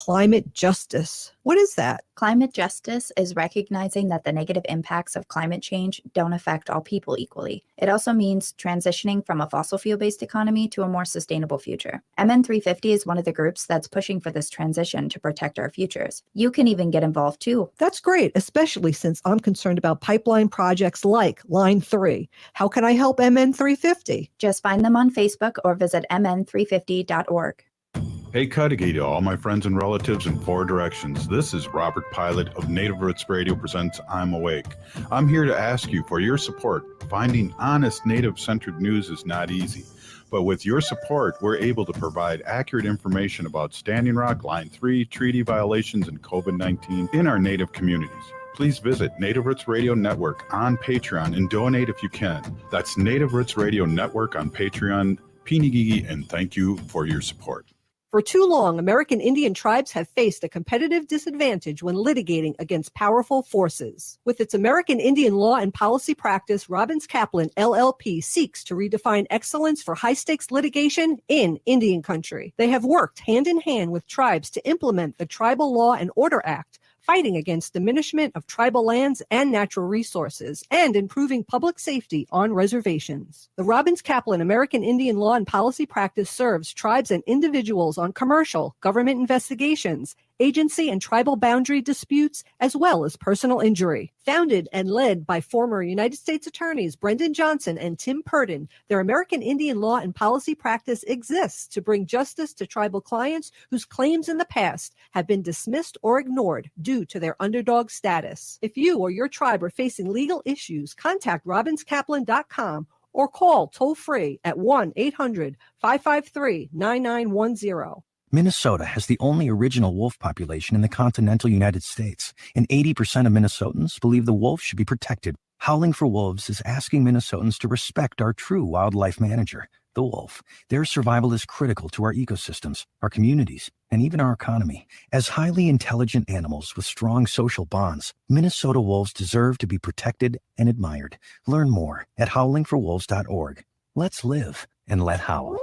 Climate justice. What is that? Climate justice is recognizing that the negative impacts of climate change don't affect all people equally. It also means transitioning from a fossil fuel-based economy to a more sustainable future. MN350 is one of the groups that's pushing for this transition to protect our futures. You can even get involved too. That's great, especially since I'm concerned about pipeline projects like Line 3. How can I help MN350? Just find them on Facebook or visit mn350.org. Hey Cudahy to all my friends and relatives in four directions. This is Robert Pilot of Native Roots Radio presents I'm Awake. I'm here to ask you for your support. Finding honest Native-centered news is not easy, but with your support, we're able to provide accurate information about Standing Rock, Line 3, treaty violations, and COVID-19 in our Native communities. Please visit Native Roots Radio Network on Patreon and donate if you can. That's Native Roots Radio Network on Patreon. Pinigigi, and thank you for your support. For too long, American Indian tribes have faced a competitive disadvantage when litigating against powerful forces. With its American Indian law and policy practice, Robbins Kaplan, LLP, seeks to redefine excellence for high-stakes litigation in Indian country. They have worked hand-in-hand with tribes to implement the Tribal Law and Order Act, fighting against diminishment of tribal lands and natural resources, and improving public safety on reservations. The Robbins Kaplan American Indian Law and Policy Practice serves tribes and individuals on commercial, government investigations, agency and tribal boundary disputes, as well as personal injury. Founded and led by former United States Attorneys Brendan Johnson and Tim Purdon, their American Indian Law and Policy Practice exists to bring justice to tribal clients whose claims in the past have been dismissed or ignored due to their underdog status. If you or your tribe are facing legal issues, contact robinskaplan.com or call toll-free at 1-800-553-9910. Minnesota has the only original wolf population in the continental United States, and 80% of Minnesotans believe the wolf should be protected. Howling for Wolves is asking Minnesotans to respect our true wildlife manager, the wolf. Their survival is critical to our ecosystems, our communities, and even our economy. As highly intelligent animals with strong social bonds, Minnesota wolves deserve to be protected and admired. Learn more at howlingforwolves.org. Let's live and let howl.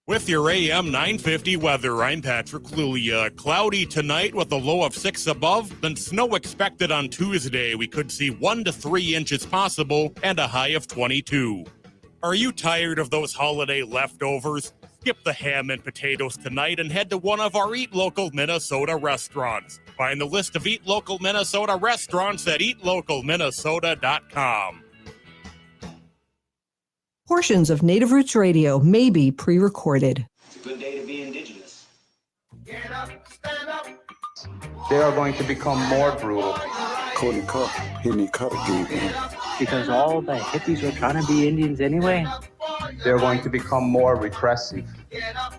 With your AM 950 weather, I'm Patrick Lulia. Cloudy tonight with a low of 6 above, then snow expected on Tuesday. We could see 1 to 3 inches possible and a high of 22. Are you tired of those holiday leftovers? Skip the ham and potatoes tonight and head to one of our Eat Local Minnesota restaurants. Find the list of Eat Local Minnesota restaurants at eatlocalminnesota.com. Portions of Native Roots Radio may be pre-recorded. It's a good day to be indigenous. Get up, stand up. They are going to become more brutal. Cody Cup, Henny Cudahy. Because all the hippies were trying to be Indians anyway. They're going to become more repressive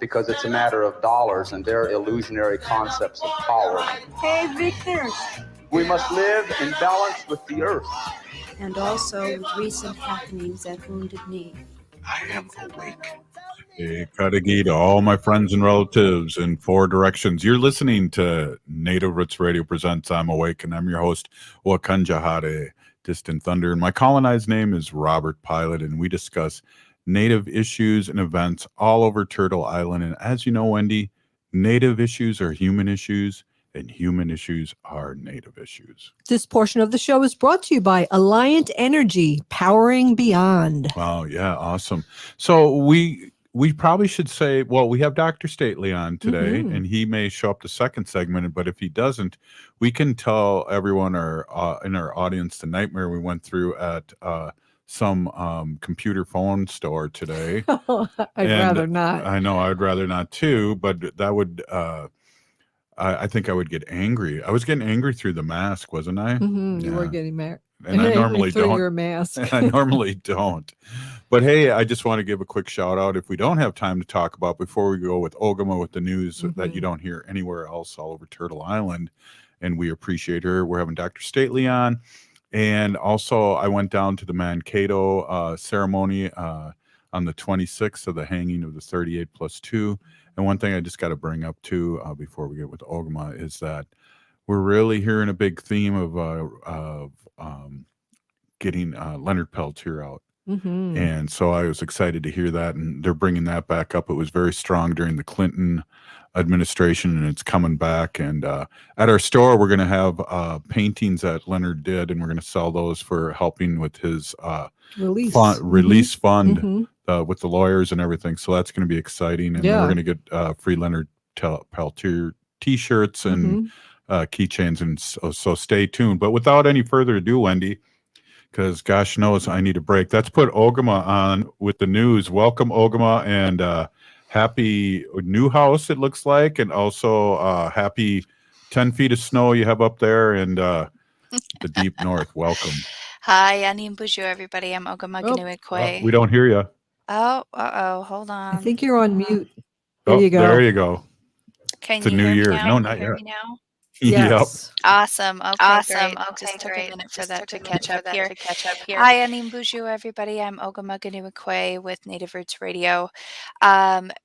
because it's a matter of dollars and their illusionary concepts of power. Hey, Victor. We must live in balance with the earth. And also with recent happenings at Wounded Knee. I am awake. Hey, Cudahy to all my friends and relatives in four directions. You're listening to Native Roots Radio presents I'm Awake, and I'm your host, Wakanjahare, Distant Thunder. And my colonized name is Robert Pilot, and we discuss Native issues and events all over Turtle Island. And as you know, Wendy, Native issues are human issues, and human issues are Native issues. This portion of the show is brought to you by Alliant Energy, powering beyond. Wow, yeah, awesome. So we probably should say, well, we have Dr. Stately on today, and he may show up the second segment, but if he doesn't, we can tell everyone in our audience the nightmare we went through at some computer phone store today. I'd rather not. I know, I'd rather not too, but that would... I think I would get angry. I was getting angry through the mask, wasn't I? Mm-hmm. You were getting mad. And I normally through don't. Your mask. I normally don't. But hey, I just want to give a quick shout out. If we don't have time to talk about before we go with Ogama with the news that you don't hear anywhere else all over Turtle Island, and we appreciate her. We're having Dr. Stately on. And also I went down to the Mankato ceremony on the 26th of the hanging of the 38 plus 2. And one thing I just got to bring up too before we get with Ogama is that we're really hearing a big theme of getting Leonard Peltier out. Mm-hmm. And so I was excited to hear that, and they're bringing that back up. It was very strong during the Clinton administration, and it's coming back. And at our store, we're going to have paintings that Leonard did, and we're going to sell those for helping with his Release. release fund Mm-hmm. with the lawyers and everything. So that's going to be exciting. And Yeah. we're going to get free Leonard Peltier T-shirts and keychains. And so stay tuned. But without any further ado, Wendy, because gosh knows I need a break. Let's put Ogama on with the news. Welcome, Ogama, and happy new house, it looks like, and also happy 10 feet of snow you have up there in the deep north. Welcome. Hi, Anim Buju, everybody. I'm Ogamaganui We don't hear you. Oh, hold on. I think you're on mute. There you go. There you go. Can it's a you new hear year. me now? No, Can not you hear yet. me now? Yes. Awesome. Okay, Awesome. great. Okay, Just took great. a minute for Just that took to a minute catch for up that here. to catch up here. Hi, Anim Buju, everybody. I'm Ogamaganui with Native Roots Radio.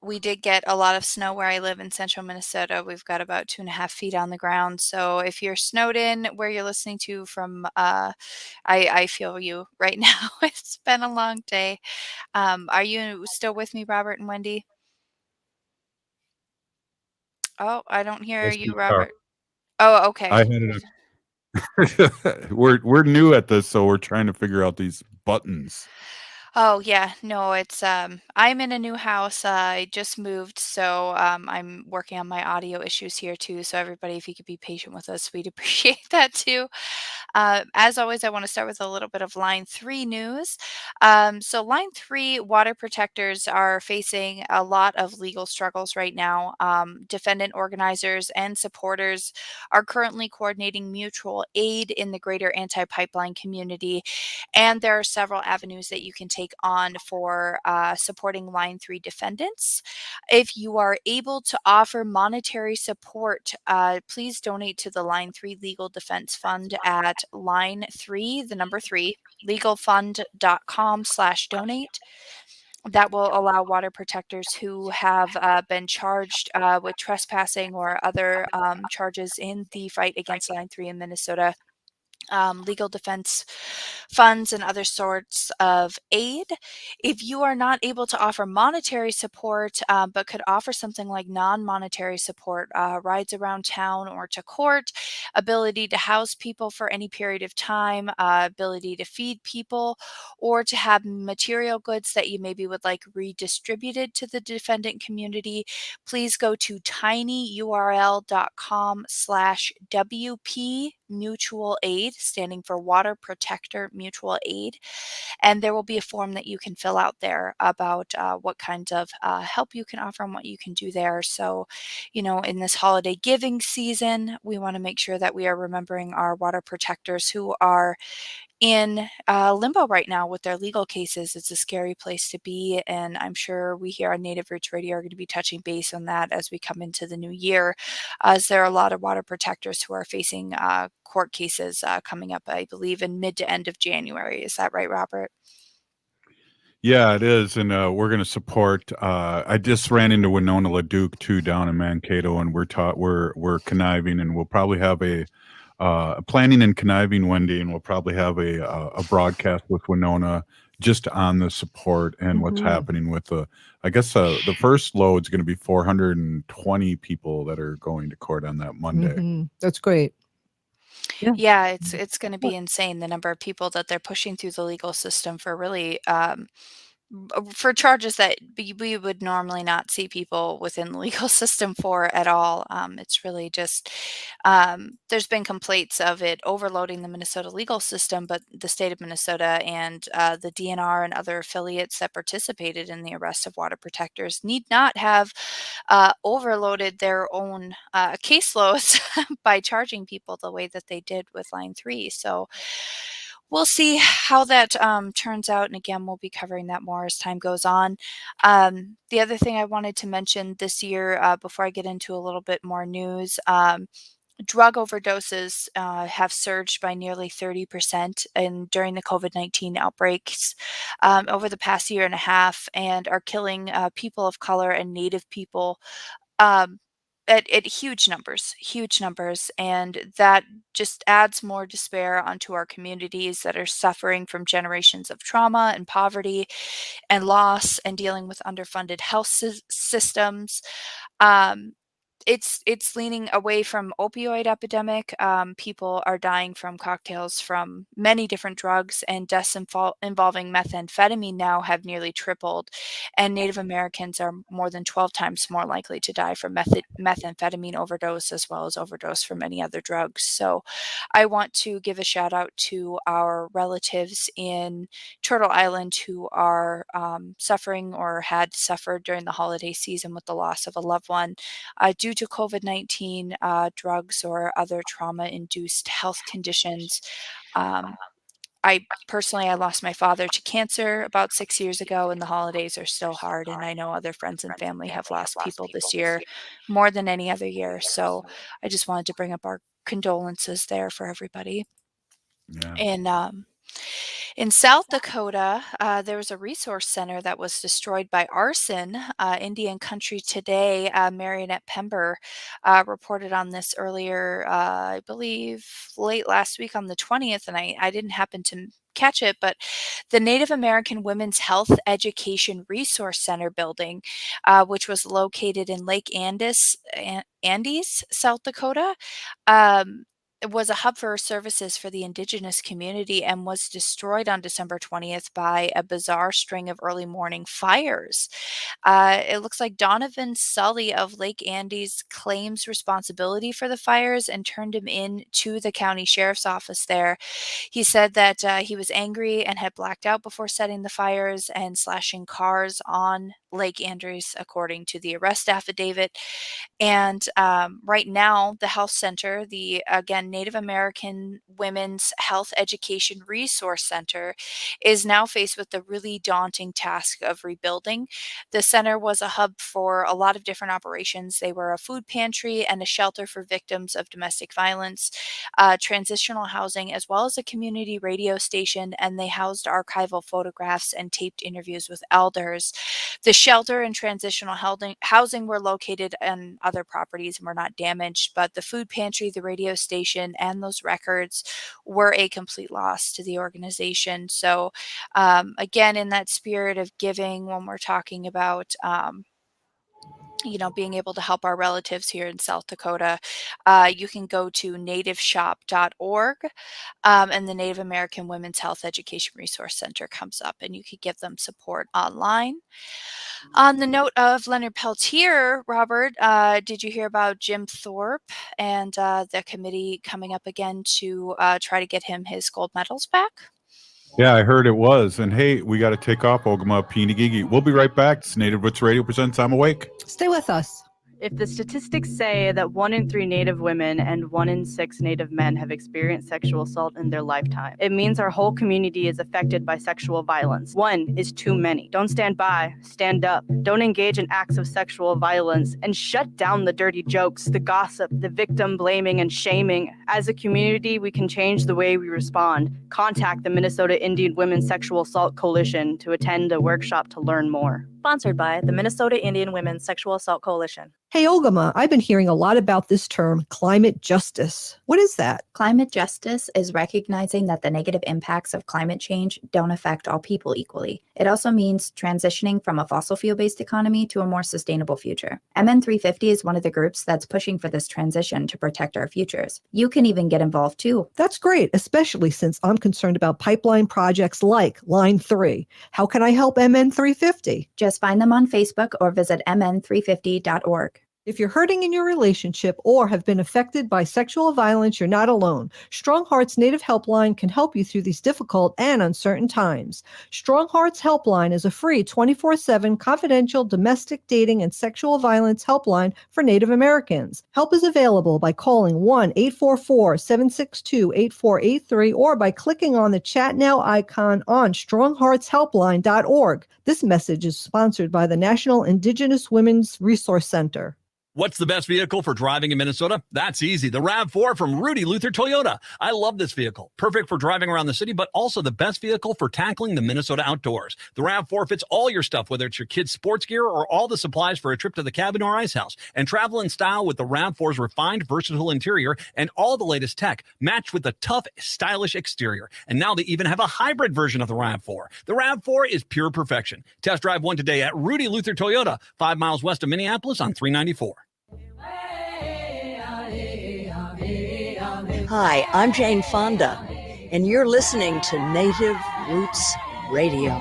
We did get a lot of snow where I live in central Minnesota. We've got about 2.5 feet on the ground. So if you're snowed in where you're listening to from, I feel you right now. It's been a long day. Are you still with me, Robert and Wendy? Oh, I don't hear you, Robert. Oh, okay. I had it. We're new at this, so we're trying to figure out these buttons. Oh yeah, no, it's I'm in a new house. I just moved, so I'm working on my audio issues here too. So everybody, if you could be patient with us, we'd appreciate that too. As always, I want to start with a little bit of Line 3 news. So Line 3 water protectors are facing a lot of legal struggles right now. Defendant organizers and supporters are currently coordinating mutual aid in the greater anti-pipeline community, and there are several avenues that you can take on for supporting Line 3 defendants. If you are able to offer monetary support, please donate to the Line 3 Legal Defense Fund at line 3, the number 3, legalfund.com/donate. That will allow water protectors who have been charged with trespassing or other charges in the fight against Line 3 in Minnesota, legal defense funds and other sorts of aid. If you are not able to offer monetary support, but could offer something like non-monetary support, rides around town or to court, ability to house people for any period of time, ability to feed people, or to have material goods that you maybe would like redistributed to the defendant community, please go to tinyurl.com/WP Mutual Aid, standing for Water Protector Mutual Aid. And there will be a form that you can fill out there about what kinds of help you can offer and what you can do there. So, in this holiday giving season, we want to make sure that we are remembering our water protectors who are in limbo right now with their legal cases. It's a scary place to be, and I'm sure we here on Native Roots Radio are going to be touching base on that as we come into the new year, as there are a lot of water protectors who are facing court cases coming up, I believe, in mid to end of January. Is that right, Robert? Yeah, it is, and we're going to support. I just ran into Winona LaDuke too down in Mankato, and we're conniving, and we'll probably have a planning and conniving, Wendy, and we'll probably have a broadcast with Winona just on the support and what's happening with I guess the first load is going to be 420 people that are going to court on that Monday. That's great. Yeah, it's going to be insane, the number of people that they're pushing through the legal system for really for charges that we would normally not see people within the legal system for at all. It's really just, there's been complaints of it overloading the Minnesota legal system, but the state of Minnesota and the DNR and other affiliates that participated in the arrest of water protectors need not have overloaded their own caseloads by charging people the way that they did with Line 3. So we'll see how that turns out. And again, we'll be covering that more as time goes on. The other thing I wanted to mention this year, before I get into a little bit more news, drug overdoses have surged by nearly 30% during the COVID-19 outbreaks over the past year and a half, and are killing people of color and Native people. at huge numbers, and that just adds more despair onto our communities that are suffering from generations of trauma and poverty and loss and dealing with underfunded health systems. Um, it's leaning away from opioid epidemic. People are dying from cocktails from many different drugs, and deaths involving methamphetamine now have nearly tripled. And Native Americans are more than 12 times more likely to die from methamphetamine overdose, as well as overdose from many other drugs. So I want to give a shout out to our relatives in Turtle Island who are suffering or had suffered during the holiday season with the loss of a loved one due to COVID-19, drugs, or other trauma-induced health conditions. I personally, I lost my father to cancer about 6 years ago, and the holidays are still hard. And I know other friends and family have lost people this year more than any other year. So I just wanted to bring up our condolences there for everybody. Yeah. And in South Dakota, there was a resource center that was destroyed by arson. Indian Country Today, Marionette Pember reported on this earlier, I believe late last week on the 20th, and I didn't happen to catch it, but the Native American Women's Health Education Resource Center building, which was located in Lake Andes, South Dakota, it was a hub for services for the indigenous community and was destroyed on December 20th by a bizarre string of early morning fires. It looks like Donovan Sully of Lake Andes claims responsibility for the fires and turned him in to the county sheriff's office there. He said that he was angry and had blacked out before setting the fires and slashing cars on Lake Andes, according to the arrest affidavit. And right now, the health center, the again Native American Women's Health Education Resource Center, is now faced with the really daunting task of rebuilding. The center was a hub for a lot of different operations. They were a food pantry and a shelter for victims of domestic violence, transitional housing, as well as a community radio station, and they housed archival photographs and taped interviews with elders. The shelter and transitional housing were located on other properties and were not damaged, but the food pantry, the radio station, and those records were a complete loss to the organization. So again, in that spirit of giving, when we're talking about being able to help our relatives here in South Dakota, you can go to nativeshop.org, and the Native American Women's Health Education Resource Center comes up, and you could give them support online. On the note of Leonard Peltier, Robert, did you hear about Jim Thorpe and the committee coming up again to try to get him his gold medals back? Yeah, I heard it was. And hey, we got to take off, Ogama Pinigigi. We'll be right back. It's Native Roots Radio presents I'm Awake. Stay with us. If the statistics say that 1 in 3 Native women and 1 in 6 Native men have experienced sexual assault in their lifetime, it means our whole community is affected by sexual violence. 1 is too many. Don't stand by, stand up. Don't engage in acts of sexual violence, and shut down the dirty jokes, the gossip, the victim blaming and shaming. As a community, we can change the way we respond. Contact the Minnesota Indian Women's Sexual Assault Coalition to attend a workshop to learn more. Sponsored by the Minnesota Indian Women's Sexual Assault Coalition. Hey, Ogama, I've been hearing a lot about this term, climate justice. What is that? Climate justice is recognizing that the negative impacts of climate change don't affect all people equally. It also means transitioning from a fossil fuel-based economy to a more sustainable future. MN350 is one of the groups that's pushing for this transition to protect our futures. You can even get involved too. That's great, especially since I'm concerned about pipeline projects like Line 3. How can I help MN350? Just find them on Facebook or visit mn350.org. If you're hurting in your relationship or have been affected by sexual violence, you're not alone. Strong Hearts Native Helpline can help you through these difficult and uncertain times. Strong Hearts Helpline is a free 24/7 confidential domestic dating and sexual violence helpline for Native Americans. Help is available by calling 1-844-762-8483 or by clicking on the Chat Now icon on strongheartshelpline.org. This message is sponsored by the National Indigenous Women's Resource Center. What's the best vehicle for driving in Minnesota? That's easy. The RAV4 from Rudy Luther Toyota. I love this vehicle. Perfect for driving around the city, but also the best vehicle for tackling the Minnesota outdoors. The RAV4 fits all your stuff, whether it's your kids' sports gear or all the supplies for a trip to the cabin or ice house. And travel in style with the RAV4's refined, versatile interior and all the latest tech, matched with the tough, stylish exterior. And now they even have a hybrid version of the RAV4. The RAV4 is pure perfection. Test drive one today at Rudy Luther Toyota, 5 miles west of Minneapolis on 394. Hi, I'm Jane Fonda, and you're listening to Native Roots Radio.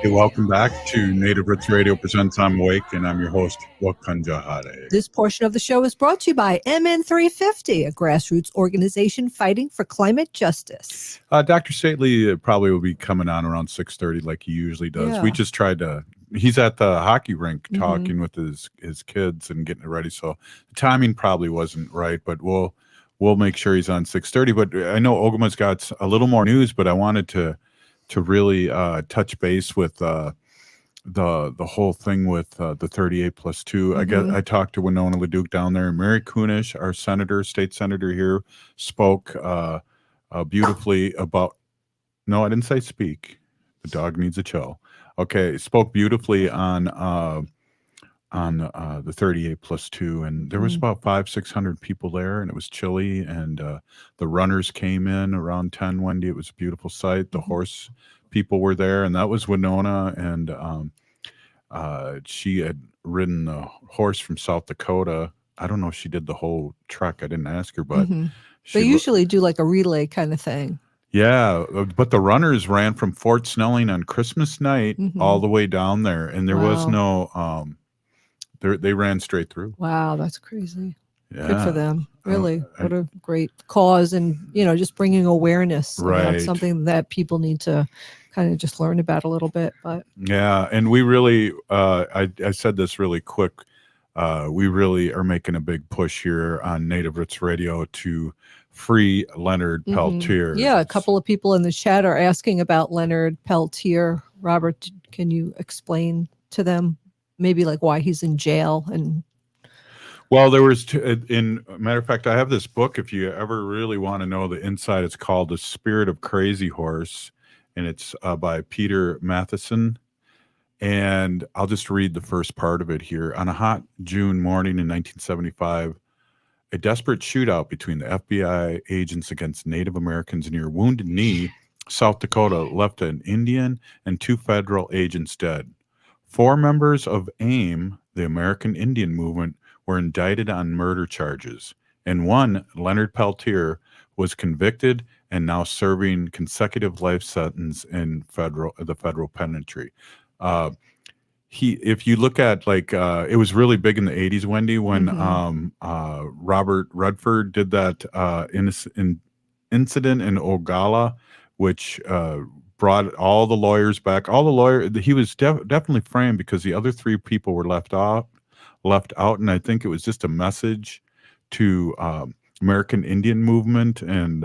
Hey, welcome back to Native Roots Radio Presents I'm Awake, and I'm your host, Wakanjahare. This portion of the show is brought to you by MN350, a grassroots organization fighting for climate justice. Dr. Stately probably will be coming on around 6:30 like he usually does. Yeah. We just tried to... He's at the hockey rink talking with his kids and getting it ready, so the timing probably wasn't right, but we'll make sure he's on 6:30. But I know Ogama's got a little more news, but I wanted to really touch base with the whole thing with the 38+2. I talked to Winona LaDuke down there, and Mary Kunesh, our state senator here, spoke beautifully about... No, I didn't say speak. The dog needs a chill. Okay, spoke beautifully on the 38+2, and there was about 500-600 people there, and it was chilly, and the runners came in around 10. Wendy, it was a beautiful sight. The horse people were there, and that was Winona, and she had ridden the horse from South Dakota. I don't know if she did the whole trek. I didn't ask her, but They usually do like a relay kind of thing. Yeah, but the runners ran from Fort Snelling on Christmas night all the way down there, and there was no they ran straight through. Wow, that's crazy. Yeah. Good for them. Really. What a great cause, and just bringing awareness about something that people need to kind of just learn about a little bit. But yeah, and we really I said this really quick. We really are making a big push here on Native Roots Radio to free Leonard Peltier. Yeah, a couple of people in the chat are asking about Leonard Peltier. Robert, can you explain to them maybe like why he's in jail? And well, there was in matter of fact, I have this book. If you ever really want to know the inside, it's called The Spirit of Crazy Horse, and it's by Peter Matheson. And I'll just read the first part of it here. On a hot June morning in 1975, a desperate shootout between the FBI agents against Native Americans near Wounded Knee, South Dakota, left an Indian and 2 federal agents dead. 4 members of AIM, the American Indian Movement, were indicted on murder charges, and one, Leonard Peltier, was convicted and now serving consecutive life sentence in the federal penitentiary. If you look at it was really big in the 80s, Wendy, when Robert Redford did that incident in Ogalla, which brought all the lawyers back. He was definitely framed because the other 3 people were left out, and I think it was just a message to American Indian movement and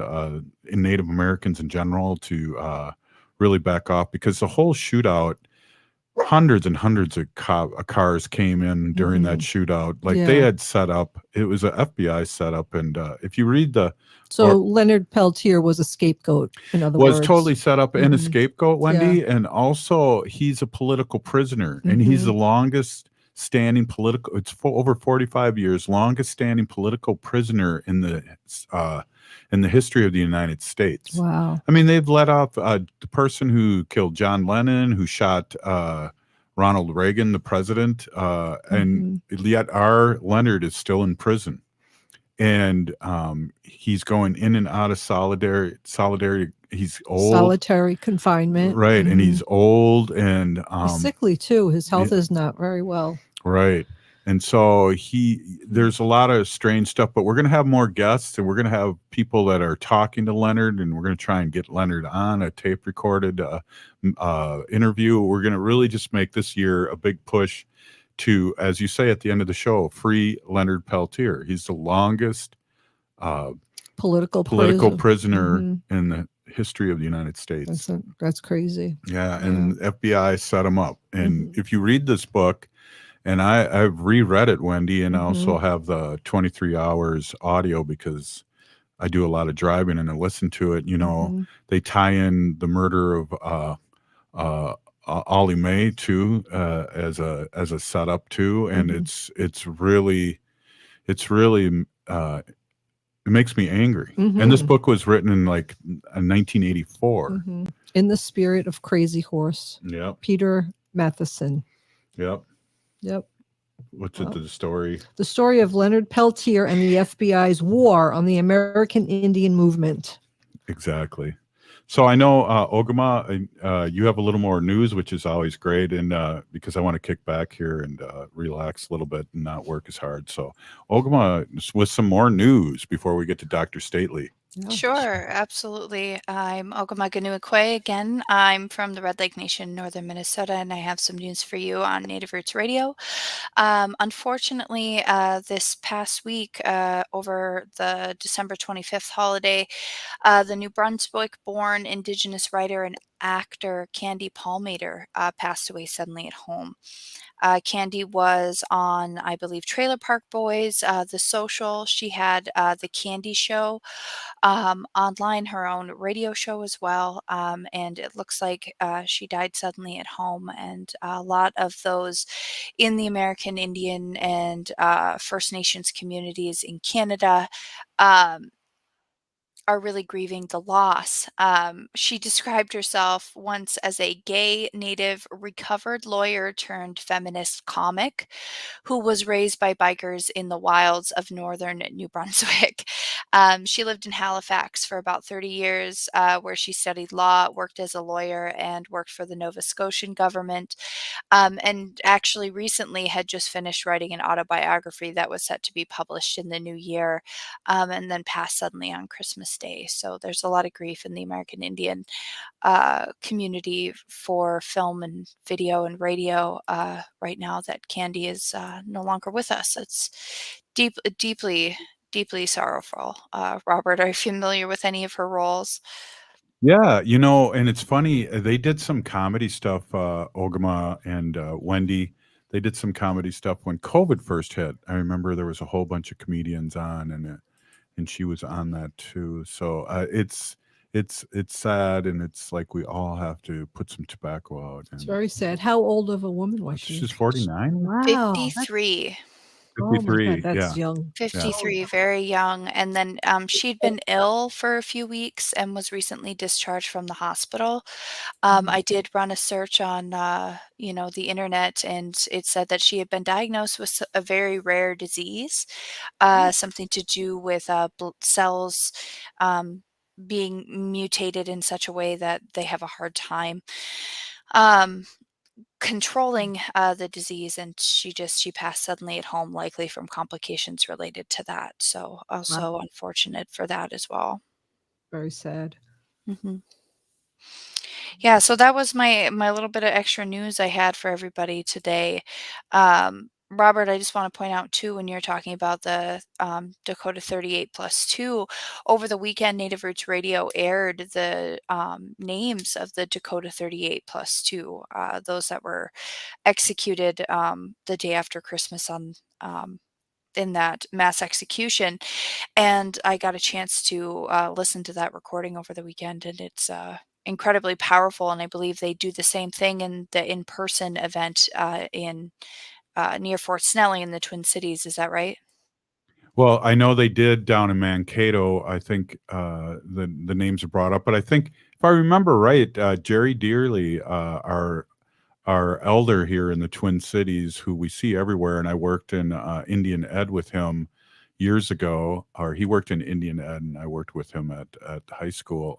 Native Americans in general to really back off, because the whole shootout, hundreds and hundreds of cars came in during that shootout. They had set up, it was an FBI setup. And if you read Leonard Peltier was a scapegoat, in other words. Was totally set up in a scapegoat, Wendy. Yeah. And also he's a political prisoner, and he's the longest standing over 45 years, longest standing political prisoner in the history of the United States. Wow. I mean, they've let off the person who killed John Lennon, who shot Ronald Reagan, the president, and yet our Leonard is still in prison. And he's going in and out of solidarity. He's old. Solitary confinement. Right, and he's old and he's sickly too. His health is not very well. Right. And so there's a lot of strange stuff, but we're going to have more guests, and we're going to have people that are talking to Leonard, and we're going to try and get Leonard on a tape recorded interview. We're going to really just make this year a big push to, as you say at the end of the show, free Leonard Peltier. He's the longest political prisoner in the history of the United States. That's crazy. Yeah, and FBI set him up. And if you read this book, And I've reread it, Wendy, and I also Mm-hmm. have the 23 hours audio because I do a lot of driving and I listen to it. Mm-hmm. They tie in the murder of uh, Ollie Mae too, as a setup too, and Mm-hmm. it's really it makes me angry. And this Mm-hmm. book was written in like 1984. Mm-hmm. In the Spirit of Crazy Horse, Yep, Peter Matheson. yep. Yep. What's it? Well, The story? the story of Leonard Peltier and the FBI's war on the American Indian movement. Exactly. So I know, Ogama, you have a little more news, which is always great, and because I want to kick back here and relax a little bit and not work as hard. So, Ogama, with some more news before we get to Dr. Stately. Yeah. Sure, absolutely. I'm Ogamaganua again. I'm from the Red Lake Nation, northern Minnesota, and I have some news for you on Native Roots Radio. Unfortunately, this past week, over the December 25th holiday, the New Brunswick-born Indigenous writer and actor Candy Palmater passed away suddenly at home. Candy was on, I believe, Trailer Park Boys, The Social. She had the Candy Show online, her own radio show as well. And it looks like she died suddenly at home. And a lot of those in the American Indian and First Nations communities in Canada um, are really grieving the loss. She described herself once as a gay, native, recovered lawyer turned feminist comic who was raised by bikers in the wilds of northern New Brunswick. She lived in Halifax for about 30 years, where she studied law, worked as a lawyer, and worked for the Nova Scotian government. And actually recently had just finished writing an autobiography that was set to be published in the new year, and then passed suddenly on Christmas Day. So there's a lot of grief in the American Indian community for film and video and radio right now that Candy is no longer with us. It's deeply sorrowful. Robert, are you familiar with any of her roles? Yeah, and it's funny, they did some comedy stuff, Ogama and Wendy. They did some comedy stuff when COVID first hit. I remember there was a whole bunch of comedians on, and she was on that too. So it's sad, and it's like we all have to put some tobacco out. It's And very sad. How old of a woman was she? she's 49, Wow. 53. Oh my God, 53. that's Yeah, young. yeah. 53, very young. And then she'd been ill for a few weeks and was recently discharged from the hospital. I did run a search on, the internet, and it said that she had been diagnosed with a very rare disease, something to do with cells being mutated in such a way that they have a hard time um, controlling the disease, and she passed suddenly at home, likely from complications related to that. So Wow. also unfortunate for that as well. Very sad. hmm Yeah, so that was my little bit of extra news I had for everybody today. Robert, I just want to point out too, when you're talking about the Dakota 38 plus 2, over the weekend, Native Roots Radio aired the names of the Dakota 38 plus 2, those that were executed the day after Christmas in that mass execution. And I got a chance to listen to that recording over the weekend, and it's incredibly powerful. And I believe they do the same thing in the in-person event in near Fort Snelling in the Twin Cities. Is that right? Well, I know they did down in Mankato. I think the names are brought up, but I think if I remember right, Jerry Dearly, our elder here in the Twin Cities, who we see everywhere, and I worked in Indian Ed with him years ago, or he worked in Indian Ed, and I worked with him at high school.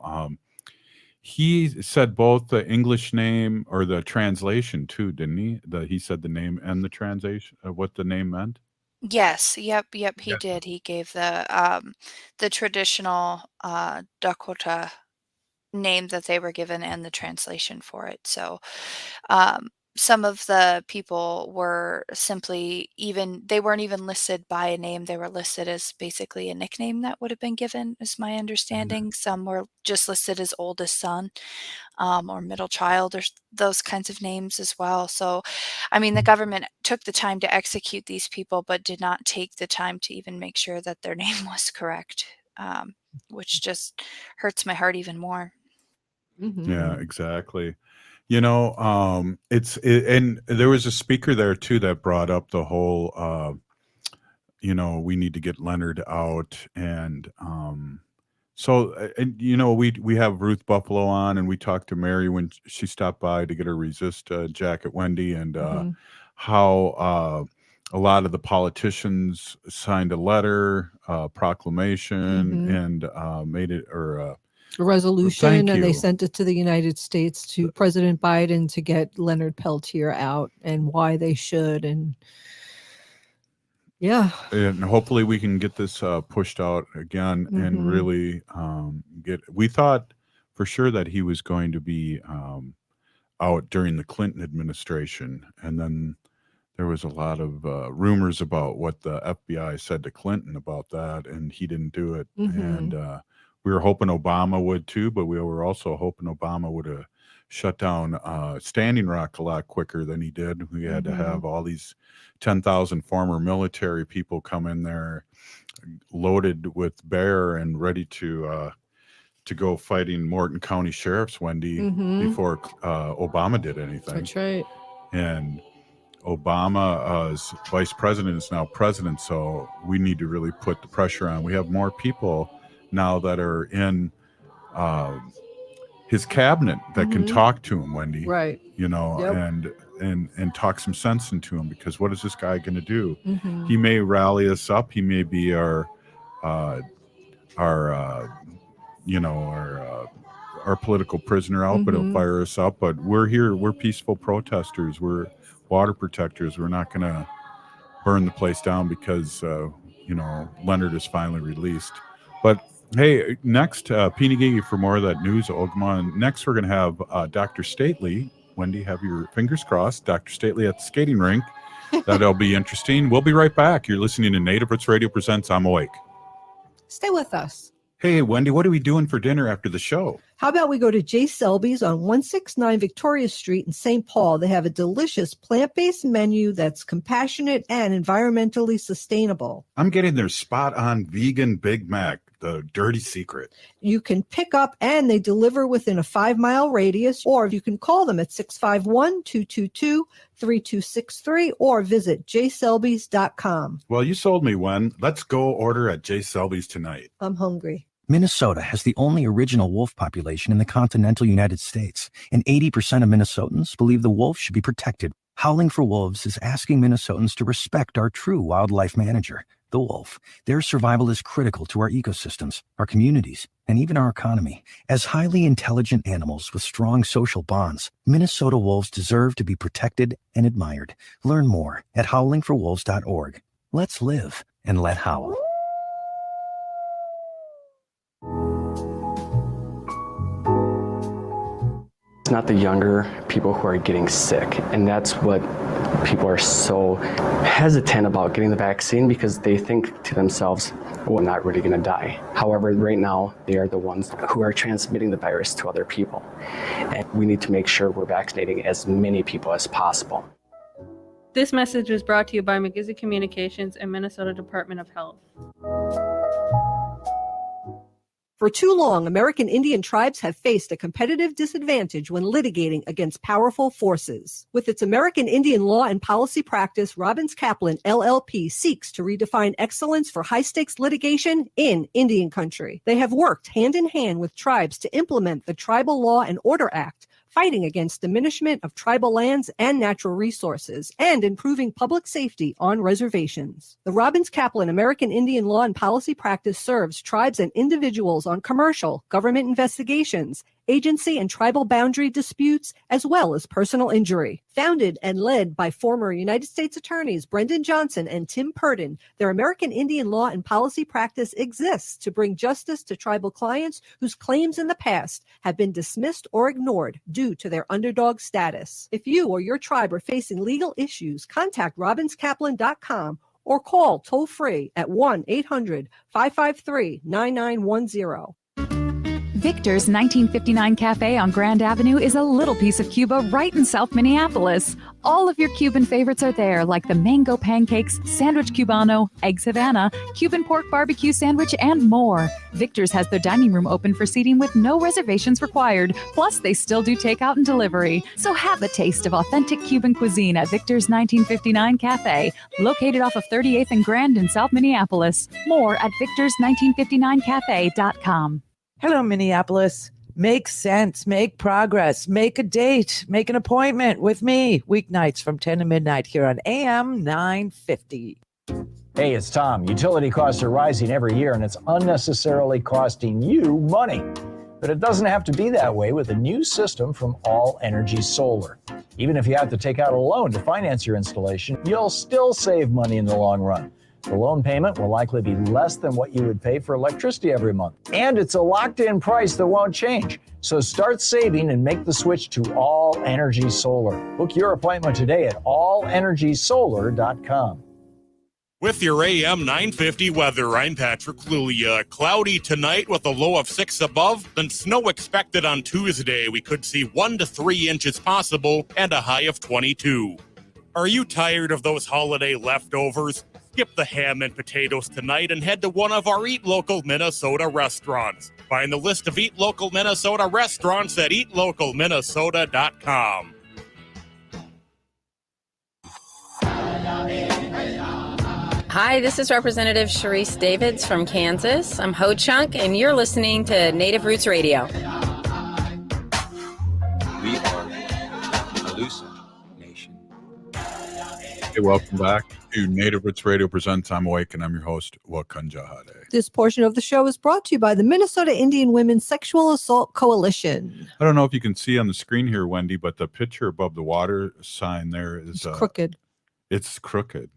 He said both the English name or the translation too, didn't he? He said the name and the translation of what the name meant. Yes. Yep. He Yes. did. He gave the traditional Dakota name that they were given and the translation for it. So, um, some of the people were simply they weren't even listed by a name. They were listed as basically a nickname that would have been given, is my understanding. Some were just listed as oldest son, or middle child, or those kinds of names as well. So, I mean, the government took the time to execute these people, but did not take the time to even make sure that their name was correct, which just hurts my heart even more. Yeah, exactly. And there was a speaker there too that brought up the whole, we need to get Leonard out. And we have Ruth Buffalo on, and we talked to Mary when she stopped by to get her resist jacket, Wendy, and how a lot of the politicians signed a letter, proclamation, and made it, or a resolution, thank and they you. sent it to the United States to President Biden to get Leonard Peltier out, and why they should. And yeah, And hopefully we can get this pushed out again and really we thought for sure that he was going to be out during the Clinton administration, and then there was a lot of rumors about what the FBI said to Clinton about that, and he didn't do it. And we were hoping Obama would too, but we were also hoping Obama would have shut down Standing Rock a lot quicker than he did. We had to have all these 10,000 former military people come in there loaded with bear and ready to go fighting Morton County sheriffs, Wendy, before Obama did anything. That's right. And Obama as vice president is now president, so we need to really put the pressure on. We have more people now that are in his cabinet that can talk to him, Wendy. Right. And talk some sense into him, because what is this guy going to do? He may rally us up. He may be our political prisoner out, but he'll fire us up. But we're here. We're peaceful protesters. We're water protectors. We're not going to burn the place down because Leonard is finally released. But hey, next, Peony Gigi for more of that news, Ogma. Next, we're going to have Dr. Stately. Wendy, have your fingers crossed. Dr. Stately at the skating rink. That'll be interesting. We'll be right back. You're listening to Native Roots Radio Presents I'm Awake. Stay with us. Hey, Wendy, what are we doing for dinner after the show? How about we go to J. Selby's on 169 Victoria Street in St. Paul? They have a delicious plant-based menu that's compassionate and environmentally sustainable. I'm getting their spot-on vegan Big Mac, the dirty secret. You can pick up and they deliver within a 5-mile radius, or you can call them at 651-222-3263 or visit jselbys.com. Well, you sold me one. Let's go order at J. Selby's tonight. I'm hungry. Minnesota has the only original wolf population in the continental United States, and 80% of Minnesotans believe the wolf should be protected. Howling for Wolves is asking Minnesotans to respect our true wildlife manager, the wolf. Their survival is critical to our ecosystems, our communities, and even our economy. As highly intelligent animals with strong social bonds, Minnesota wolves deserve to be protected and admired. Learn more at howlingforwolves.org. Let's live and let howl. It's not the younger people who are getting sick, and that's what people are so hesitant about getting the vaccine, because they think to themselves, well, I'm not really going to die. However, right now, they are the ones who are transmitting the virus to other people, and we need to make sure we're vaccinating as many people as possible. This message was brought to you by McGizzy Communications and Minnesota Department of Health. For too long, American Indian tribes have faced a competitive disadvantage when litigating against powerful forces. With its American Indian law and policy practice, Robbins Kaplan, LLP, seeks to redefine excellence for high-stakes litigation in Indian country. They have worked hand in hand with tribes to implement the Tribal Law and Order Act, fighting against diminishment of tribal lands and natural resources, and improving public safety on reservations. The Robbins Kaplan American Indian Law and Policy Practice serves tribes and individuals on commercial, government investigations, agency and tribal boundary disputes, as well as personal injury. Founded and led by former United States Attorneys Brendan Johnson and Tim Purdon, their American Indian law and policy practice exists to bring justice to tribal clients whose claims in the past have been dismissed or ignored due to their underdog status. If you or your tribe are facing legal issues, contact robinskaplan.com or call toll-free at 1-800-553-9910. Victor's 1959 Cafe on Grand Avenue is a little piece of Cuba right in South Minneapolis. All of your Cuban favorites are there, like the mango pancakes, sandwich cubano, eggs Havana, Cuban pork barbecue sandwich, and more. Victor's has their dining room open for seating with no reservations required. Plus, they still do takeout and delivery. So have a taste of authentic Cuban cuisine at Victor's 1959 Cafe, located off of 38th and Grand in South Minneapolis. More at victors1959cafe.com. Hello, Minneapolis. Make sense, make progress, make a date, make an appointment with me. Weeknights from 10 to midnight here on AM 950. Hey, it's Tom. Utility costs are rising every year, and it's unnecessarily costing you money. But it doesn't have to be that way with a new system from All Energy Solar. Even if you have to take out a loan to finance your installation, you'll still save money in the long run. The loan payment will likely be less than what you would pay for electricity every month. And it's a locked-in price that won't change. So start saving and make the switch to All Energy Solar. Book your appointment today at allenergysolar.com. With your AM 950 weather, I'm Patrick Lulia. Cloudy tonight with a low of 6 above, then snow expected on Tuesday. We could see 1 to 3 inches possible and a high of 22. Are you tired of those holiday leftovers? Skip the ham and potatoes tonight and head to one of our Eat Local Minnesota restaurants. Find the list of Eat Local Minnesota restaurants at eatlocalminnesota.com. Hi, this is Representative Sharice Davids from Kansas. I'm Ho Chunk, and you're listening to Native Roots Radio. We are Alusa Nation. Hey, welcome back to Native Roots Radio Presents I'm Awake, and I'm your host, Wakunjahade. This portion of the show is brought to you by the Minnesota Indian Women's Sexual Assault Coalition. I don't know if you can see on the screen here, Wendy, but the picture above the water sign there is crooked. It's crooked.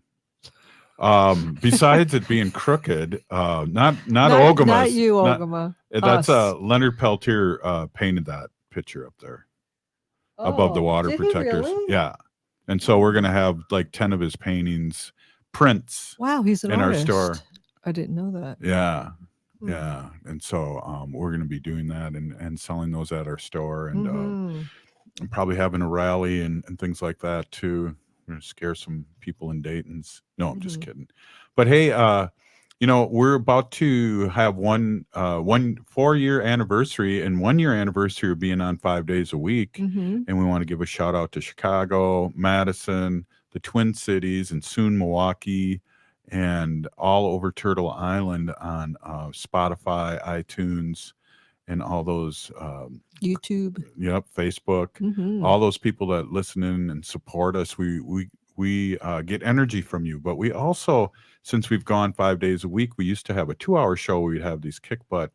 Besides it being crooked, not Ogama. Not you, Ogama. That's Leonard Peltier painted that picture up there above the water protectors. Really? Yeah. And so we're gonna have like 10 of his paintings, prints. Wow, he's an in artist. our store. I didn't know that. Yeah. Yeah. And so we're gonna be doing that and selling those at our store and probably having a rally and things like that too. We're gonna scare some people in Dayton's. No, I'm just kidding. But hey, we're about to have one 4-year anniversary and 1-year anniversary of being on 5 days a week. And we want to give a shout out to Chicago, Madison, the Twin Cities, and soon Milwaukee, and all over Turtle Island on Spotify, iTunes, and all those YouTube. Yep, Facebook. All those people that listen in and support us. We get energy from you, but we also, since we've gone 5 days a week, we used to have a 2-hour show. We'd have these kick butt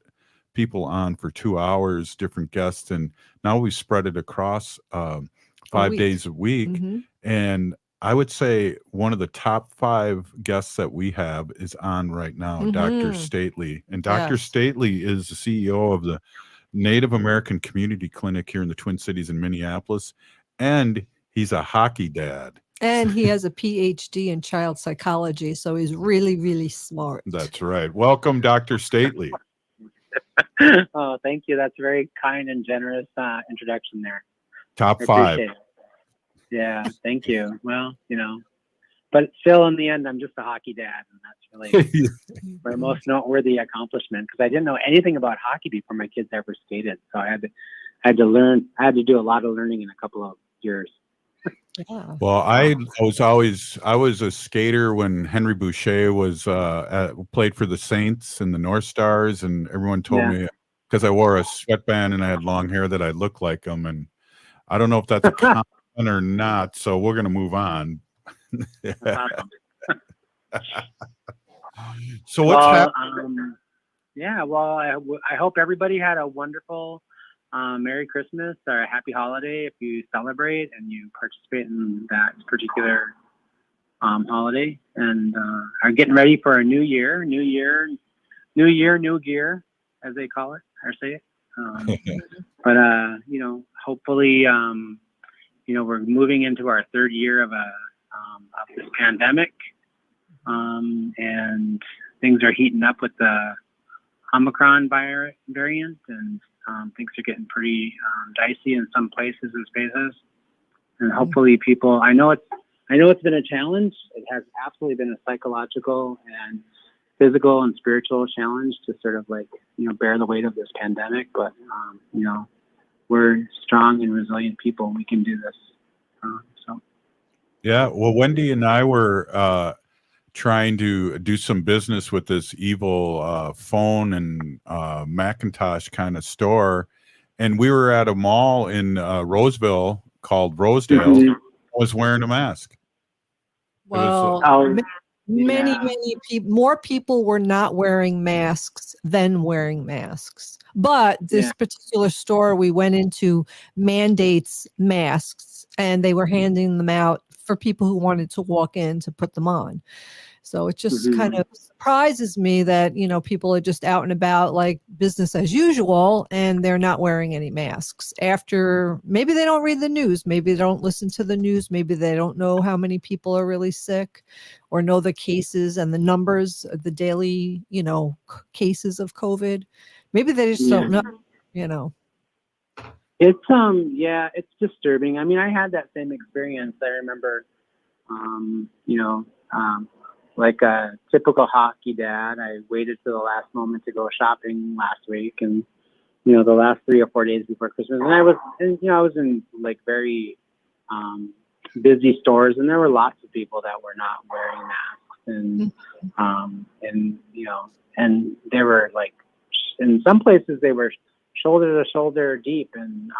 people on for 2 hours, different guests, and now we spread it across 5 days a week. And I would say one of the top 5 guests that we have is on right now, Dr. Stately. And Dr. Stately is the CEO of the Native American Community Clinic here in the Twin Cities in Minneapolis, and he's a hockey dad. And he has a PhD in child psychology, so he's really, really smart. That's right. Welcome, Dr. Stately. Oh, thank you. That's a very kind and generous introduction there. Top I 5. appreciate it. Yeah, thank you. Well, but still in the end, I'm just a hockey dad, and that's really my most noteworthy accomplishment, because I didn't know anything about hockey before my kids ever skated. So I had to learn. I had to do a lot of learning in a couple of years. Yeah. Well, I was a skater when Henry Boucher was played for the Saints and the North Stars, and everyone told me, because I wore a sweatband and I had long hair, that I looked like him, and I don't know if that's a compliment or not. So we're gonna move on. So what's happening? I hope everybody had a wonderful Merry Christmas or a Happy Holiday if you celebrate and you participate in that particular holiday, and are getting ready for a new year, new gear, as they call it or say it. But hopefully, we're moving into our third year of this pandemic, and things are heating up with the Omicron variant, and things are getting pretty dicey in some places and spaces. And hopefully, people. I know it's been a challenge. It has absolutely been a psychological and physical and spiritual challenge to sort of bear the weight of this pandemic. But we're strong and resilient people, and we can do this. Yeah. Well, Wendy and I were trying to do some business with this evil phone and Macintosh kind of store, and we were at a mall in Roseville called Rosedale. Mm-hmm. I was wearing a mask. Well, many people, more people were not wearing masks than wearing masks. But this particular store we went into mandates masks, and they were handing them out for people who wanted to walk in to put them on. So it just kind of surprises me that, people are just out and about like business as usual, and they're not wearing any masks. After, maybe they don't read the news, maybe they don't listen to the news, maybe they don't know how many people are really sick or know the cases and the numbers, the daily, cases of COVID. Maybe they just don't know, It's it's disturbing. I mean, I had that same experience. I remember, like a typical hockey dad, I waited to the last moment to go shopping last week, and the last 3 or 4 days before Christmas, and I was in like very busy stores, and there were lots of people that were not wearing masks, and they were like, in some places they were shoulder to shoulder deep in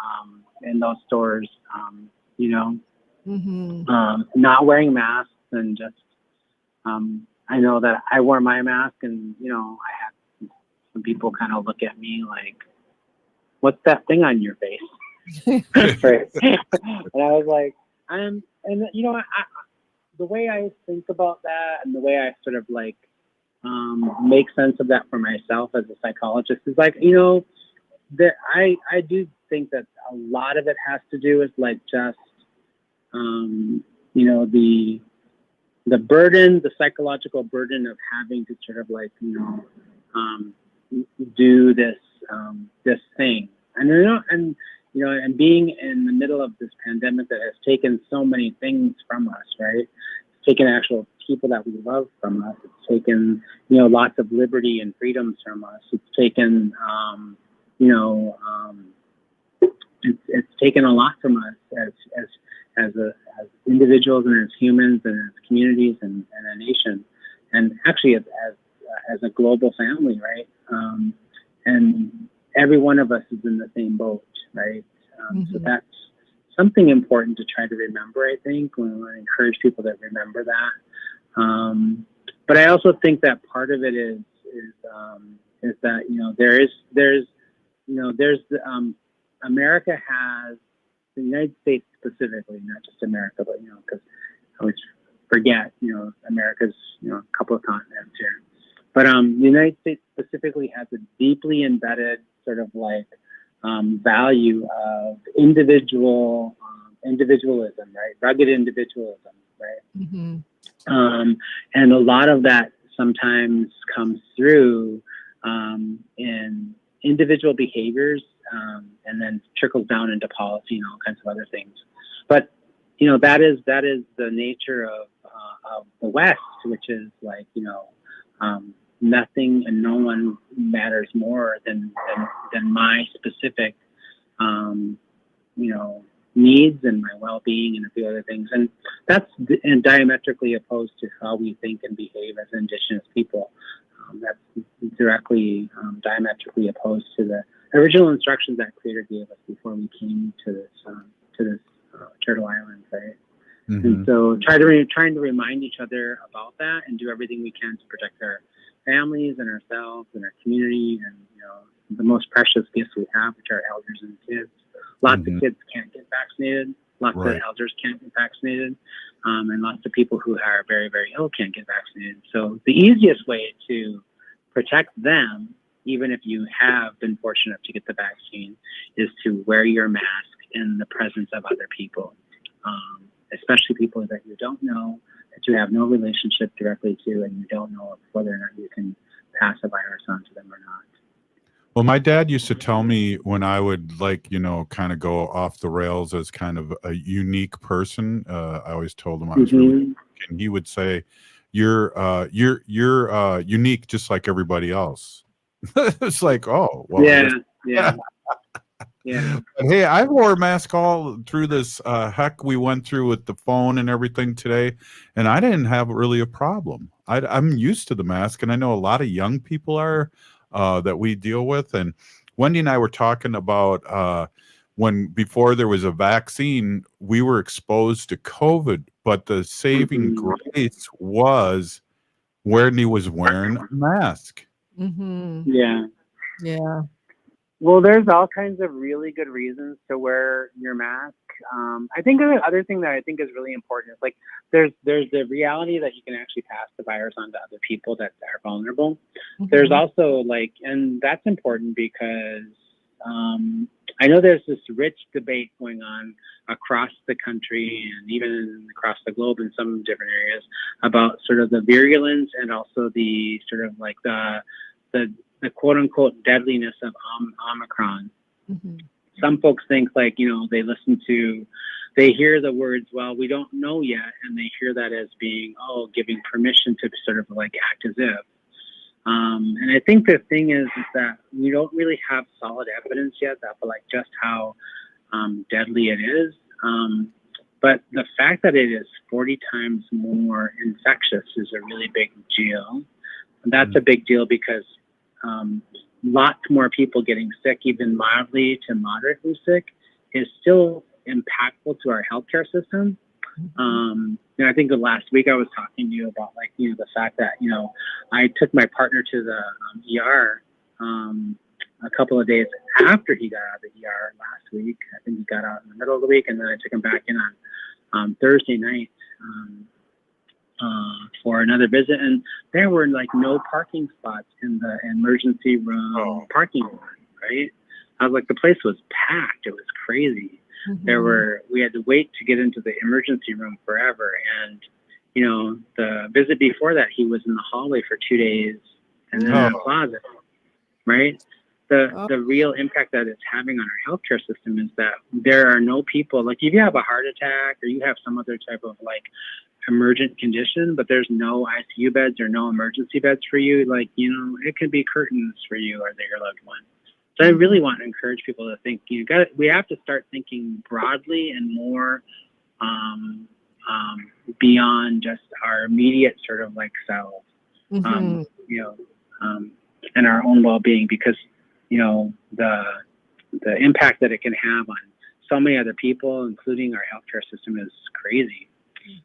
those stores, not wearing masks, and just I know that I wore my mask, and I had some people kind of look at me like, "What's that thing on your face?" Right? And I was like, the way I think about that, and the way I sort of make sense of that for myself as a psychologist is that I do think that a lot of it has to do with just the burden, the psychological burden of having to sort of do this thing, and being in the middle of this pandemic that has taken so many things from us, right? It's taken actual people that we love from us. It's taken lots of liberty and freedoms from us. It's taken it's taken a lot from us as individuals and as humans and as communities and a nation, and actually as a global family, right? And every one of us is in the same boat, right? So that's something important to try to remember, I think, when I encourage people to remember that. But I also think that part of it is that there's America has, the United States specifically, not just America, but because I always forget, America's a couple of continents here, but the United States specifically has a deeply embedded sort of value of individualism, right? Rugged individualism, right? And a lot of that sometimes comes through in individual behaviors, and then trickles down into policy and all kinds of other things. But that is the nature of the West, which is nothing and no one matters more than my specific needs and my well-being and a few other things. And that's diametrically opposed to how we think and behave as Indigenous people. That's directly diametrically opposed to the original instructions that Creator gave us before we came to this Turtle Island, right? And so trying to remind each other about that, and do everything we can to protect our families and ourselves and our community, and the most precious gifts we have, which are elders and kids. Lots of kids can't get vaccinated. Lots of elders can't get vaccinated. And lots of people who are very, very ill can't get vaccinated. So the easiest way to protect them, even if you have been fortunate to get the vaccine, is to wear your mask in the presence of other people, especially people that you don't know, that you have no relationship directly to, and you don't know whether or not you can pass the virus on to them or not. Well, my dad used to tell me when I would kind of go off the rails as kind of a unique person. I always told him I was really unique, and he would say, "You're unique, just like everybody else." It's like, oh, well, yeah. But hey, I wore a mask all through this heck we went through with the phone and everything today, and I didn't have really a problem. I'm used to the mask, and I know a lot of young people are. That we deal with. And Wendy and I were talking about when before there was a vaccine, we were exposed to COVID, but the saving grace was Wendy was wearing a mask. Yeah. Yeah. Well, there's all kinds of really good reasons to wear your mask. I think the other thing that I think is really important is like there's the reality that you can actually pass the virus on to other people that are vulnerable. There's also and that's important because I know there's this rich debate going on across the country and even across the globe in some different areas about sort of the virulence and also the sort of like the quote unquote deadliness of Omicron. Some folks think they hear the words, well, we don't know yet. And they hear that as being, giving permission to sort of act as if. And I think the thing is that we don't really have solid evidence yet that just how deadly it is. But the fact that it is 40 times more infectious is a really big deal. And that's a big deal because lots more people getting sick, even mildly to moderately sick, is still impactful to our healthcare system. And I think the last week I was talking to you about the fact that I took my partner to the ER a couple of days after he got out of the ER last week. I think he got out in the middle of the week, and then I took him back in on Thursday night for another visit, and there were no parking spots in the emergency room parking lot, right? I was the place was packed. It was crazy. We had to wait to get into the emergency room forever. And, the visit before that, he was in the hallway for 2 days and then in a closet, right? The real impact that it's having on our healthcare system is that there are no people, if you have a heart attack or you have some other type of emergent condition, but there's no ICU beds or no emergency beds for you, it could be curtains for you or your loved one. So I really want to encourage people to think, we have to start thinking broadly and more beyond just our immediate sort of selves, and our own well-being, because, the impact that it can have on so many other people, including our healthcare system, is crazy.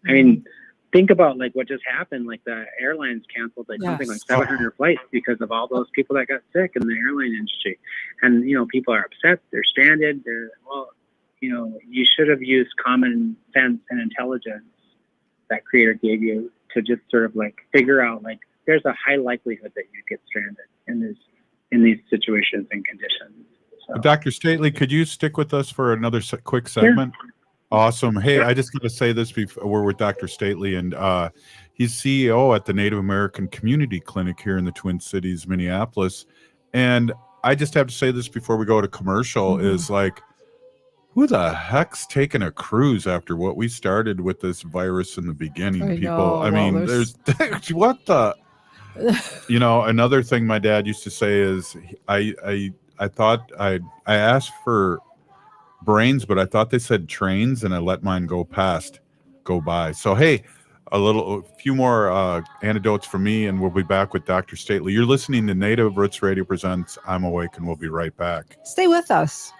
I mean, think about what just happened. The airlines canceled something like 700 flights because of all those people that got sick in the airline industry. And, people are upset. They're stranded. You should have used common sense and intelligence that Creator gave you to just sort of figure out there's a high likelihood that you get stranded in these situations and conditions. So. Dr. Stately, could you stick with us for another quick segment? Sure. Awesome. Hey, I just got to say this before we're with Dr. Stately, and he's CEO at the Native American Community Clinic here in the Twin Cities, Minneapolis. And I just have to say this before we go to commercial is who the heck's taking a cruise after what we started with this virus in the beginning? There's what the, another thing my dad used to say is I thought I asked for brains, but I thought they said trains, and I let mine go by. So hey, a few more anecdotes from me, and we'll be back with Dr. Stately. You're listening to Native Roots Radio presents I'm Awake, and we'll be right back. Stay with us.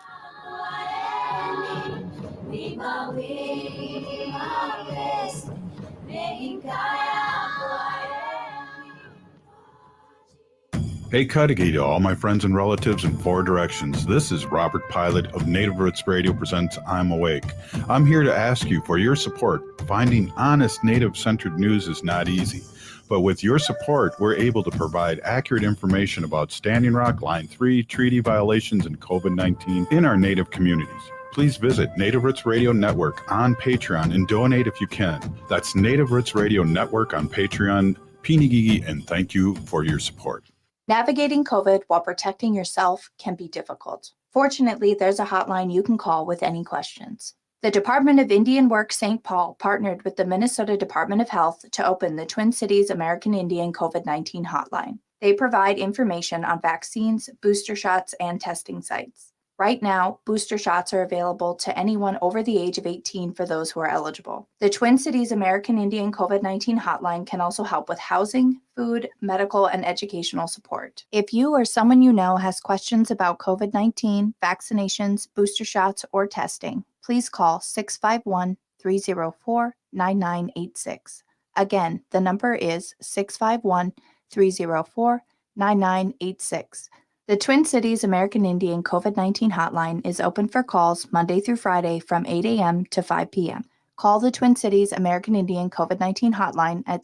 Hey, Cudahy to all my friends and relatives in four directions. This is Robert Pilot of Native Roots Radio presents I'm Awake. I'm here to ask you for your support. Finding honest Native-centered news is not easy, but with your support, we're able to provide accurate information about Standing Rock, Line 3, treaty violations, and COVID-19 in our Native communities. Please visit Native Roots Radio Network on Patreon and donate if you can. That's Native Roots Radio Network on Patreon. Pinigigi, and thank you for your support. Navigating COVID while protecting yourself can be difficult. Fortunately, there's a hotline you can call with any questions. The Department of Indian Work St. Paul partnered with the Minnesota Department of Health to open the Twin Cities American Indian COVID-19 hotline. They provide information on vaccines, booster shots, and testing sites. Right now, booster shots are available to anyone over the age of 18 for those who are eligible. The Twin Cities American Indian COVID-19 hotline can also help with housing, food, medical, and educational support. If you or someone you know has questions about COVID-19, vaccinations, booster shots, or testing, please call 651-304-9986. Again, the number is 651-304-9986. The Twin Cities American Indian COVID-19 hotline is open for calls Monday through Friday from 8 a.m. to 5 p.m. Call the Twin Cities American Indian COVID-19 hotline at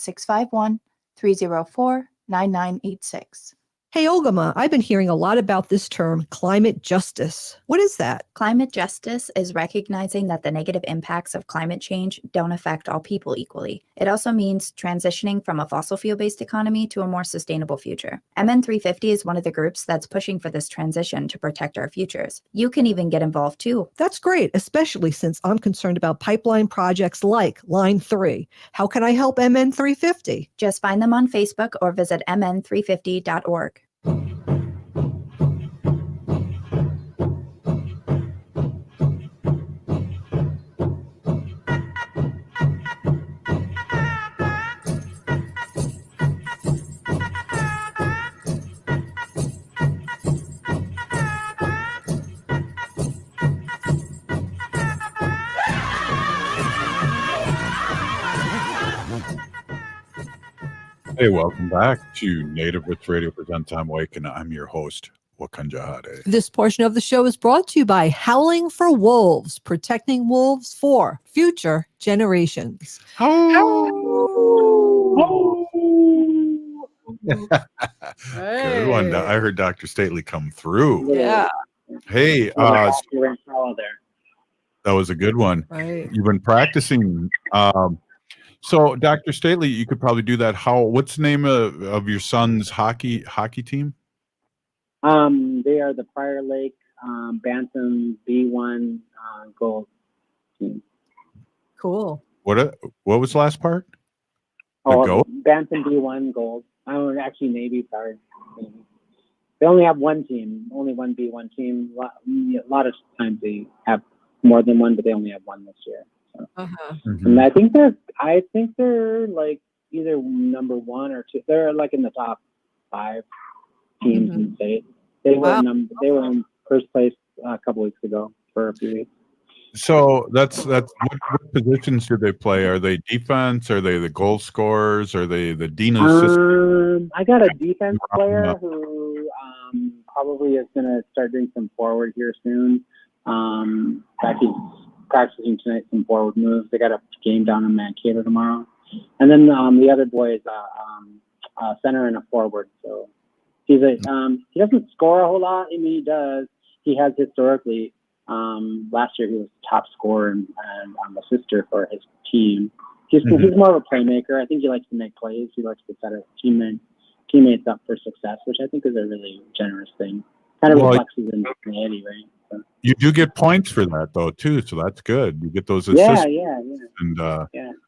651-304-9986. Hey, Ogama, I've been hearing a lot about this term, climate justice. What is that? Climate justice is recognizing that the negative impacts of climate change don't affect all people equally. It also means transitioning from a fossil fuel-based economy to a more sustainable future. MN350 is one of the groups that's pushing for this transition to protect our futures. You can even get involved too. That's great, especially since I'm concerned about pipeline projects like Line 3. How can I help MN350? Just find them on Facebook or visit mn350.org. Hey, welcome back to Native Roots Radio presents I'm Awake, and I'm your host, Wakanjahade. This portion of the show is brought to you by Howling for Wolves, protecting wolves for future generations. Good one. I heard Dr. Stately come through. Yeah. Hey, there. that was a good one. Right. You've been practicing. So, Dr. Stately, you could probably do that. What's the name of your son's hockey team? They are the Prior Lake Bantam B1 gold team. Cool. What was the last part? Bantam B1 gold. Oh, actually, Navy. Sorry, Navy. They only have one team, only one B1 team. A lot of times they have more than one, but they only have one this year. So. And I think they're like either number one or two. They're like in the top 5 teams in the state. They were in first place a couple weeks ago for a few weeks. So that's what positions do they play? Are they defense? Are they the goal scorers? Are they the Dino's system? I got a defense player who probably is going to start doing some forward here soon. He's practicing tonight some forward moves. They got a game down in Mankato tomorrow, and then the other boy is a center and a forward. So he doesn't score a whole lot. I mean, he does. He has historically. Last year he was top scorer and assister for his team. He's more of a playmaker. I think he likes to make plays. He likes to set his teammates up for success, which I think is a really generous thing. Kind of reflects his insanity, right? So. You do get points for that though too, so that's good. You get those assists. Yeah. And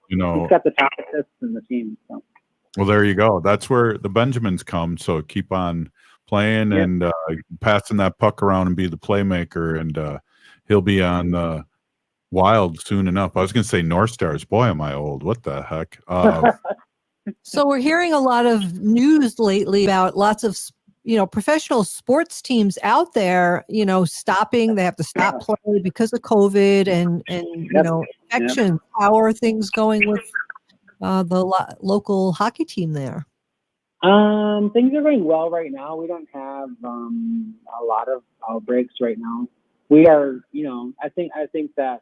he's got the top assists in the team. So. Well, there you go. That's where the Benjamins come. So keep on playing and passing that puck around and be the playmaker, and he'll be on Wild soon enough. I was going to say North Stars. Boy, am I old. What the heck? So we're hearing a lot of news lately about lots of professional sports teams out there, stopping. They have to stop play because of COVID and infections. How are things going with the local hockey team there? Things are going well right now. We don't have a lot of outbreaks right now. We are, I think that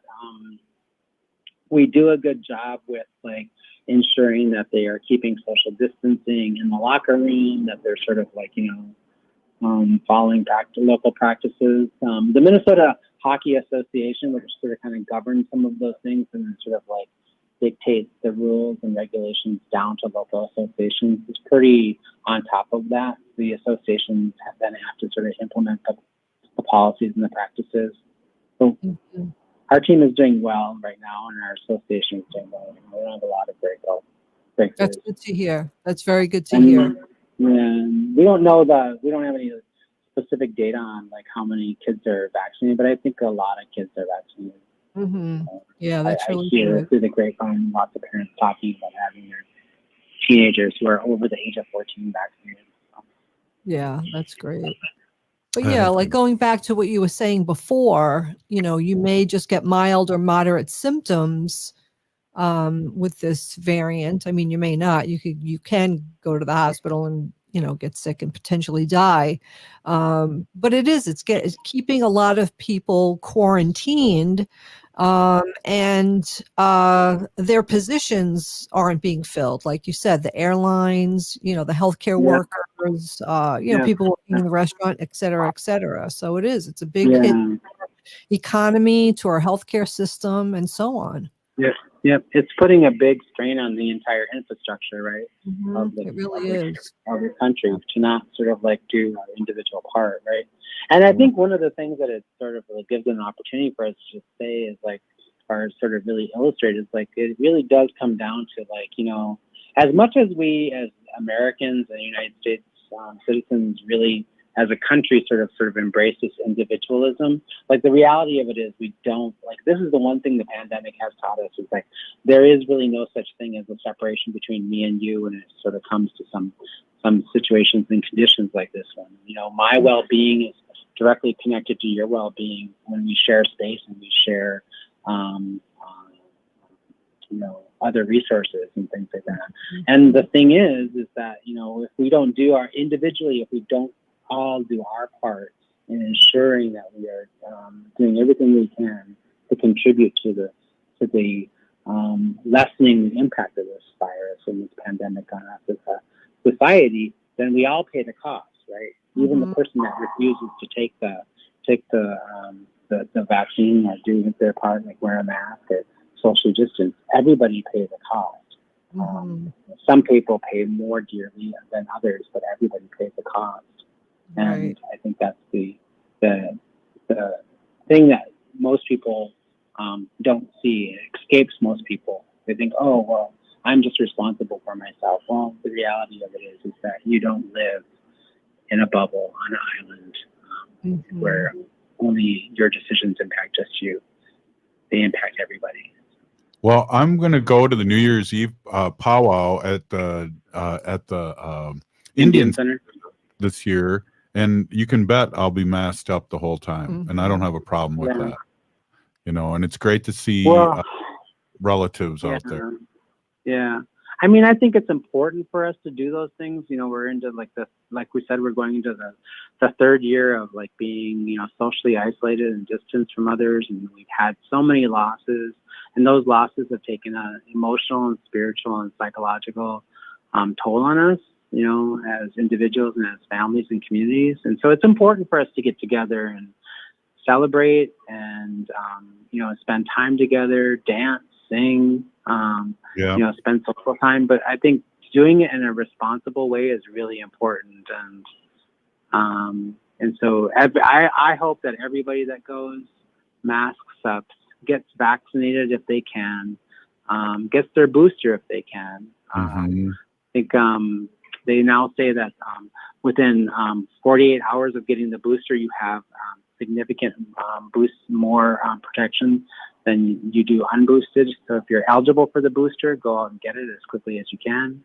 we do a good job with like ensuring that they are keeping social distancing in the locker room, that they're sort of like, following local practices. The Minnesota Hockey Association, which sort of kind of governs some of those things and sort of like dictates the rules and regulations down to local associations, is pretty on top of that. The associations then have to sort of implement the policies and the practices. So our team is doing well right now, and our association is doing well. We don't have a lot of breakthroughs. That's good to hear. That's very good to hear. And we don't have any specific data on like how many kids are vaccinated, but I think a lot of kids are vaccinated. Yeah, that's really I hear good. through the grapevine lots of parents talking about having their teenagers who are over the age of 14 vaccinated. Yeah, that's great. But yeah, like going back to what you were saying before, you may just get mild or moderate symptoms with this variant. I mean, you may not. You can go to the hospital and get sick and potentially die. But it's keeping a lot of people quarantined, and their positions aren't being filled. Like you said, the airlines, the healthcare workers, people working in the restaurant, et cetera, et cetera. So it's a big hit to our economy, to our healthcare system, and so on. Yep. It's putting a big strain on the entire infrastructure, right? It really is. Of the country to not sort of like do our individual part, right? And I think one of the things that it sort of like gives an opportunity for us to say is like, or sort of really illustrate is like, it really does come down to like, as much as we as Americans and United States citizens really as a country sort of embrace this individualism, like the reality of it is we don't, like, this is the one thing the pandemic has taught us is like there is really no such thing as a separation between me and you when it sort of comes to some situations and conditions like this one. My well-being is directly connected to your well-being when we share space and we share other resources and things like that. And the thing is that if we don't do if we don't all do our part in ensuring that we are doing everything we can to contribute to the lessening the impact of this virus and this pandemic on us as a society, then we all pay the cost, right? Even the person that refuses to take the vaccine or do their part, like wear a mask or social distance, everybody pays the cost. Some people pay more dearly than others, but everybody pays the cost. And I think that's the thing that most people don't see. It escapes most people. They think, oh, well, I'm just responsible for myself. Well, the reality of it is that you don't live in a bubble on an island where only your decisions impact just you. They impact everybody. Well, I'm going to go to the New Year's Eve powwow at the Indian Center this year. And you can bet I'll be masked up the whole time, and I don't have a problem with that. And it's great to see relatives out there. Yeah. I mean, I think it's important for us to do those things. We're into like we said, we're going into the third year of like being, socially isolated and distanced from others. And we've had so many losses, and those losses have taken an emotional and spiritual and psychological toll on us. As individuals and as families and communities. And so it's important for us to get together and celebrate and, spend time together, dance, sing, spend social time. But I think doing it in a responsible way is really important. And so I hope that everybody that goes masks up, gets vaccinated if they can, gets their booster if they can. I think, they now say that within 48 hours of getting the booster, you have significant more protection than you do unboosted. So if you're eligible for the booster, go out and get it as quickly as you can.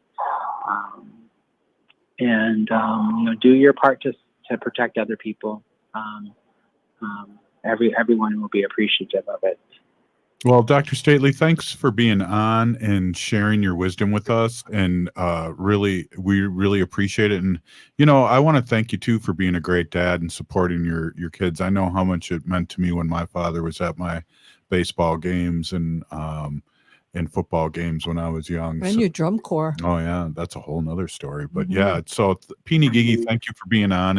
Do your part to protect other people. Everyone will be appreciative of it. Well, Dr. Stately, thanks for being on and sharing your wisdom with us. And we really appreciate it. And, I want to thank you, too, for being a great dad and supporting your kids. I know how much it meant to me when my father was at my baseball games and football games when I was young. And your drum corps. Oh, yeah, that's a whole nother story. But, yeah, so Peony Gigi, thank you for being on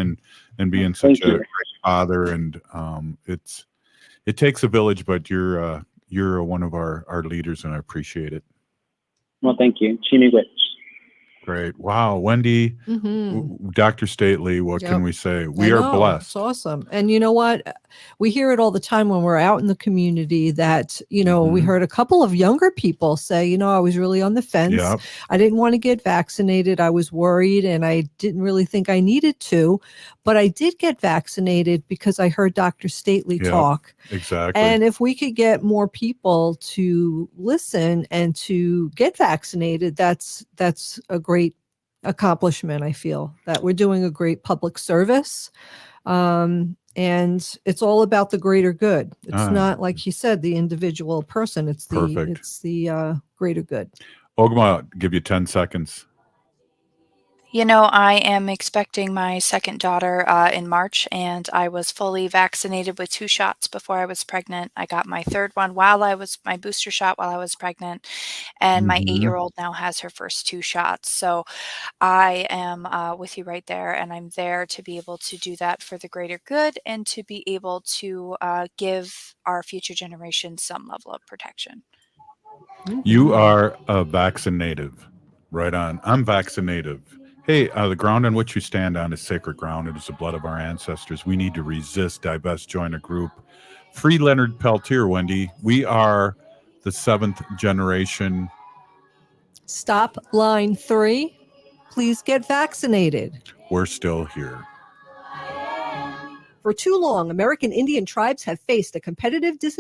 and being such a great father. And it takes a village, but you're one of our leaders, and I appreciate it. Well, thank you. Chini Witch. Great. Wow. Wendy, Dr. Stately, what can we say? We are blessed. It's awesome. And you know what? We hear it all the time when we're out in the community that, we heard a couple of younger people say, I was really on the fence. Yep. I didn't want to get vaccinated. I was worried and I didn't really think I needed to, but I did get vaccinated because I heard Dr. Stately talk. Exactly. And if we could get more people to listen and to get vaccinated, that's a great accomplishment. I feel that we're doing a great public service. And it's all about the greater good. It's not, like he said, the individual person. It's the greater good. Ogma, give you 10 seconds. I am expecting my second daughter in March, and I was fully vaccinated with 2 shots before I was pregnant. I got my third one my booster shot while I was pregnant, and my 8-year-old now has her first 2 shots. So I am with you right there, and I'm there to be able to do that for the greater good and to be able to give our future generations some level of protection. You are a vaccinative. Right on. I'm vaccinative. Hey, the ground on which we stand on is sacred ground. It is the blood of our ancestors. We need to resist, divest, join a group. Free Leonard Peltier, Wendy. We are the 7th generation. Stop line 3. Please get vaccinated. We're still here. For too long, American Indian tribes have faced a competitive disadvantage